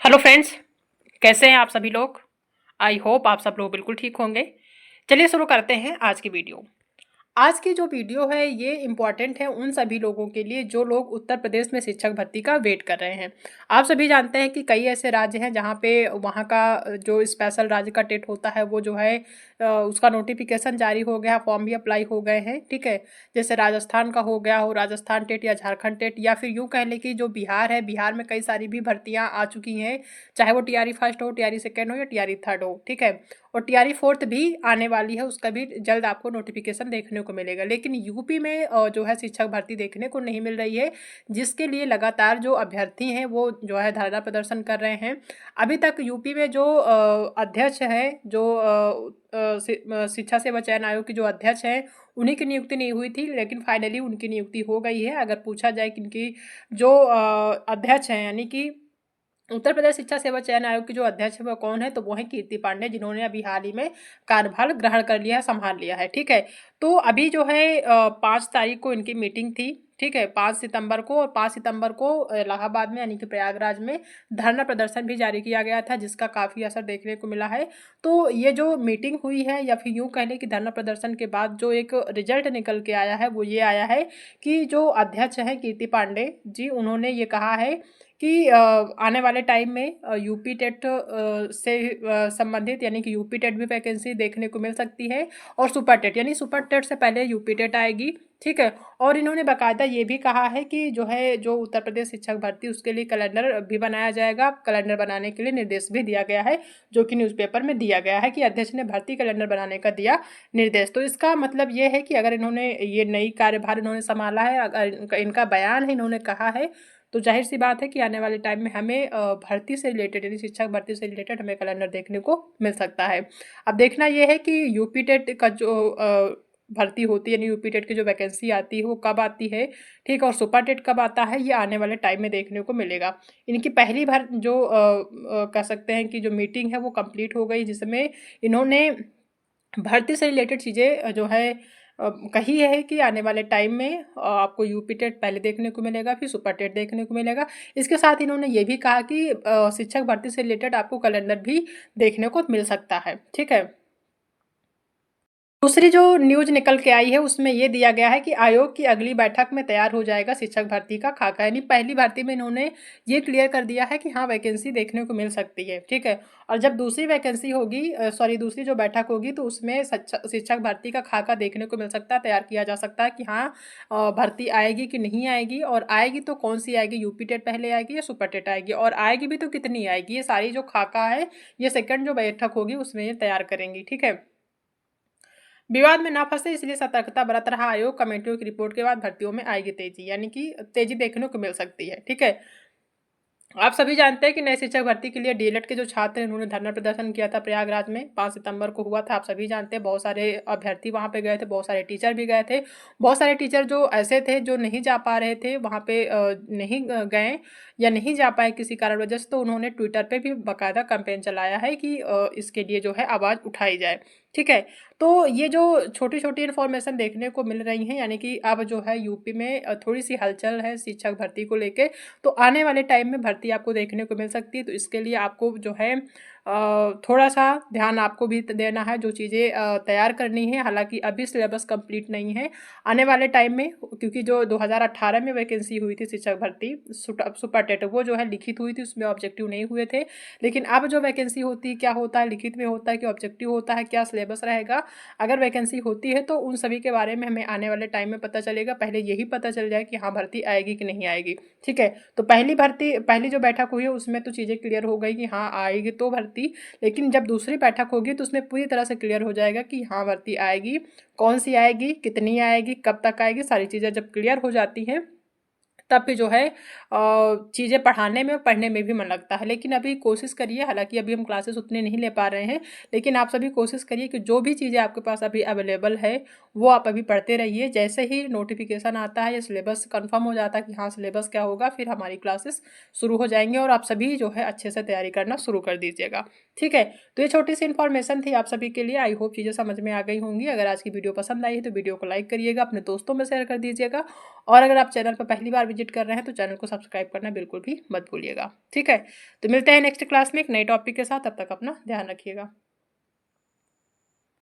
Hello friends, कैसे हैं आप सभी लोग। आई होप आप सब लोग बिल्कुल ठीक होंगे। चलिए शुरू करते हैं आज की वीडियो। आज की जो वीडियो है ये इम्पॉर्टेंट है उन सभी लोगों के लिए जो लोग उत्तर प्रदेश में शिक्षक भर्ती का वेट कर रहे हैं। आप सभी जानते हैं कि कई ऐसे राज्य हैं जहाँ पे वहाँ का जो स्पेशल राज्य का टेट होता है वो जो है उसका नोटिफिकेशन जारी हो गया, फॉर्म भी अप्लाई हो गए हैं। ठीक है, जैसे राजस्थान का हो गया हो, राजस्थान टेट या झारखंड टेट, या फिर यूँ कह लें कि जो बिहार है, बिहार में कई सारी भी भर्तियाँ आ चुकी हैं, चाहे वो टीआरई फर्स्ट हो, टीआरई सेकेंड हो या टीआरई थर्ड हो। ठीक है, और टीआरई फोर्थ भी आने वाली है, उसका भी जल्द आपको नोटिफिकेशन देखने को मिलेगा। लेकिन यूपी में जो है शिक्षक भर्ती देखने को नहीं मिल रही है, जिसके लिए लगातार जो अभ्यर्थी हैं वो जो है धरना प्रदर्शन कर रहे हैं। अभी तक यूपी में जो अध्यक्ष हैं, जो शिक्षा सेवा चयन आयोग के जो अध्यक्ष हैं, उन्हीं की नियुक्ति नहीं हुई थी, लेकिन फाइनली उनकी नियुक्ति हो गई है। अगर पूछा जाए कि इनकी जो अध्यक्ष हैं, यानी कि उत्तर प्रदेश शिक्षा सेवा चयन आयोग के जो अध्यक्ष है वो कौन है, तो वो है कीर्ति पांडे, जिन्होंने अभी हाल ही में कार्यभार ग्रहण कर लिया है, संभाल लिया है। ठीक है, तो अभी जो है 5 तारीख को इनकी मीटिंग थी। ठीक है, 5 सितंबर को, और 5 सितंबर को इलाहाबाद में यानी कि प्रयागराज में धरना प्रदर्शन भी जारी किया गया था, जिसका काफ़ी असर देखने को मिला है। तो ये जो मीटिंग हुई है, या फिर यूँ कह लें कि धरना प्रदर्शन के बाद जो एक रिजल्ट निकल के आया है वो ये आया है कि जो अध्यक्ष हैं कीर्ति पांडे जी, उन्होंने ये कहा है कि आने वाले टाइम में यूपी टेट से संबंधित, यानी कि यूपी टेट भी वैकेंसी देखने को मिल सकती है, और सुपर टेट, यानी सुपर टेट से पहले यूपी टेट आएगी। ठीक है, और इन्होंने बाकायदा ये भी कहा है कि जो उत्तर प्रदेश शिक्षक भर्ती, उसके लिए कैलेंडर भी बनाया जाएगा। कैलेंडर बनाने के लिए निर्देश भी दिया गया है, जो कि न्यूज़पेपर में दिया गया है कि अध्यक्ष ने भर्ती कैलेंडर बनाने का दिया निर्देश। तो इसका मतलब ये है कि अगर इन्होंने ये नई कार्यभार इन्होंने संभाला है, अगर इनका बयान है, इन्होंने कहा है, तो जाहिर सी बात है कि आने वाले टाइम में हमें भर्ती से रिलेटेड, यानी शिक्षक भर्ती से रिलेटेड हमें कैलेंडर देखने को मिल सकता है। अब देखना यह है कि यूपी टेट का जो भर्ती होती है, यानी यूपी टेट की जो वैकेंसी आती है वो कब आती है, ठीक है, और सुपर टेट कब आता है, ये आने वाले टाइम में देखने को मिलेगा। इनकी पहली बार जो कह सकते हैं कि जो मीटिंग है वो कंप्लीट हो गई, जिसमें इन्होंने भर्ती से रिलेटेड चीज़ें जो है कही है कि आने वाले टाइम में आपको यूपी टेट पहले देखने को मिलेगा, फिर सुपर टेट देखने को मिलेगा। इसके साथ इन्होंने ये भी कहा कि शिक्षक भर्ती से रिलेटेड आपको कैलेंडर भी देखने को मिल सकता है। ठीक है, दूसरी जो न्यूज निकल के आई है उसमें ये दिया गया है कि आयोग की अगली बैठक में तैयार हो जाएगा शिक्षक भर्ती का खाका, यानी पहली भर्ती में इन्होंने ये क्लियर कर दिया है कि हाँ वैकेंसी देखने को मिल सकती है। ठीक है, और जब दूसरी वैकेंसी होगी, दूसरी जो बैठक होगी, तो उसमें शिक्षक भर्ती का खाका देखने को मिल सकता है, तैयार किया जा सकता है कि हाँ भर्ती आएगी कि नहीं आएगी, और आएगी तो कौन सी आएगी, यूपी टेट पहले आएगी या सुपर टेट आएगी, और आएगी भी तो कितनी आएगी, ये सारी जो खाका है ये सेकंड जो बैठक होगी उसमें ये तैयार करेंगी। ठीक है, विवाद में ना फंसे इसलिए सतर्कता बरत रहा आयोग, कमेटियों की रिपोर्ट के बाद भर्तियों में आएगी तेजी, यानी कि तेजी देखने को मिल सकती है। ठीक है, आप सभी जानते हैं कि नए शिक्षक भर्ती के लिए डीएलएड के जो छात्र हैं उन्होंने धरना प्रदर्शन किया था प्रयागराज में, 5 सितंबर को हुआ था। आप सभी जानते हैं बहुत सारे अभ्यर्थी वहां पे गए थे, बहुत सारे टीचर भी गए थे। बहुत सारे टीचर जो ऐसे थे जो नहीं जा पा रहे थे वहां पे, नहीं गए या नहीं जा पाए किसी कारण वजह से, तो उन्होंने ट्विटर पे भी बाकायदा कैंपेन चलाया है कि इसके लिए जो है आवाज़ उठाई जाए। ठीक है, तो ये जो छोटी छोटी इन्फॉर्मेशन देखने को मिल रही हैं, यानी कि अब जो है यूपी में थोड़ी सी हलचल है शिक्षक भर्ती को लेके, तो आने वाले टाइम में भर्ती आपको देखने को मिल सकती है। तो इसके लिए आपको जो है थोड़ा सा ध्यान आपको भी देना है, जो चीज़ें तैयार करनी है। हालांकि अभी सिलेबस कंप्लीट नहीं है, आने वाले टाइम में, क्योंकि जो 2018 में वैकेंसी हुई थी शिक्षक भर्ती सुपर टेट, वो जो है लिखित हुई थी, उसमें ऑब्जेक्टिव नहीं हुए थे। लेकिन अब जो वैकेंसी होती है, क्या होता है, लिखित में होता है कि ऑब्जेक्टिव होता है, क्या सिलेबस रहेगा, अगर वैकेंसी होती है तो उन सभी के बारे में हमें आने वाले टाइम में पता चलेगा। पहले यही पता चल जाए कि हाँ भर्ती आएगी कि नहीं आएगी। ठीक है, तो पहली जो बैठक हुई है उसमें तो चीज़ें क्लियर हो गई कि हाँ आएगी तो भर्ती, लेकिन जब दूसरी बैठक होगी तो उसमें पूरी तरह से क्लियर हो जाएगा कि हाँ भर्ती आएगी, कौन सी आएगी, कितनी आएगी, कब तक आएगी। सारी चीज़ें जब क्लियर हो जाती हैं तब भी जो है चीज़ें पढ़ाने में, पढ़ने में भी मन लगता है। लेकिन अभी कोशिश करिए, हालांकि अभी हम क्लासेस उतने नहीं ले पा रहे हैं, लेकिन आप सभी कोशिश करिए कि जो भी चीज़ें आपके पास अभी अवेलेबल है वो आप अभी पढ़ते रहिए। जैसे ही नोटिफिकेशन आता है या सिलेबस कंफर्म हो जाता है कि हाँ सिलेबस क्या होगा, फिर हमारी क्लासेस शुरू हो जाएंगे और आप सभी जो है अच्छे से तैयारी करना शुरू कर दीजिएगा। ठीक है, तो ये छोटी सी इन्फॉर्मेशन थी आप सभी के लिए। आई होप चीज़ें समझ में आ गई होंगी। अगर आज की वीडियो पसंद आई है तो वीडियो को लाइक करिएगा, अपने दोस्तों में शेयर कर दीजिएगा, और अगर आप चैनल पर पहली बार विजिट कर रहे हैं तो चैनल को सब्सक्राइब करना बिल्कुल भी मत भूलिएगा। ठीक है, तो मिलते हैं नेक्स्ट क्लास में एक नए टॉपिक के साथ। तब तक अपना ध्यान रखिएगा।